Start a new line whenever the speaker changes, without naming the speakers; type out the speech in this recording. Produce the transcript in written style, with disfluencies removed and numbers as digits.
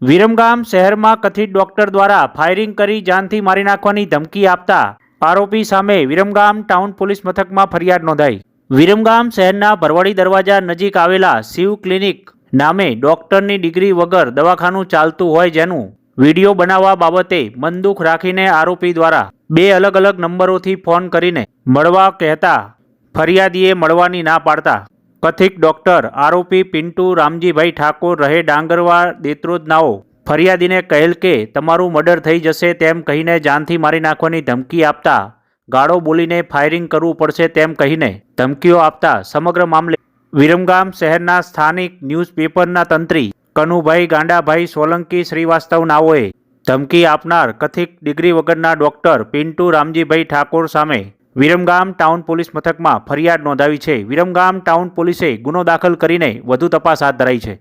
વિરમગામ શહેરમાં કથિત ડોક્ટર દ્વારા ફાયરિંગ કરી જાનથી મારી નાખવાની ધમકી આપતા આરોપી સામે વિરમગામ ટાઉન પોલીસ મથકમાં ફરિયાદ નોંધાઈ। વિરમગામ શહેરના ભરવાડી દરવાજા નજીક આવેલા શિવ ક્લિનિક નામે ડોક્ટરની ડિગ્રી વગર દવાખાનું ચાલતું હોય જેનું વિડીયો બનાવવા બાબતે મનદુખ રાખીને આરોપી દ્વારા 2 અલગ અલગ નંબરોથી ફોન કરીને મળવા કહેતા ફરિયાદીએ મળવાની ના પાડતા કથિત ડોક્ટર આરોપી પિન્ટુ રામજીભાઈ ઠાકોર રહે ડાંગરવા દેત્રોદ નાઓ ફરિયાદીને કહેલ કે તમારું મર્ડર થઈ જશે તેમ કહીને જાનથી મારી નાખવાની ધમકી આપતા ગાળો બોલીને ફાયરિંગ કરવું પડશે તેમ કહીને ધમકીઓ આપતા સમગ્ર મામલે વિરમગામ શહેરના સ્થાનિક ન્યૂઝપેપરના તંત્રી કનુભાઈ ગાંડાભાઈ સોલંકી શ્રીવાસ્તવ નાઓએ ધમકી આપનાર કથિત ડિગ્રી વગરના ડોક્ટર પિન્ટુ રામજીભાઈ ઠાકોર સામે વિરમગામ ટાઉન પોલીસ મથકમાં ફરિયાદ નોંધાવી છે। વિરમગામ ટાઉન પોલીસે ગુનો દાખલ કરીને વધુ તપાસ હાથ ધરાઈ છે।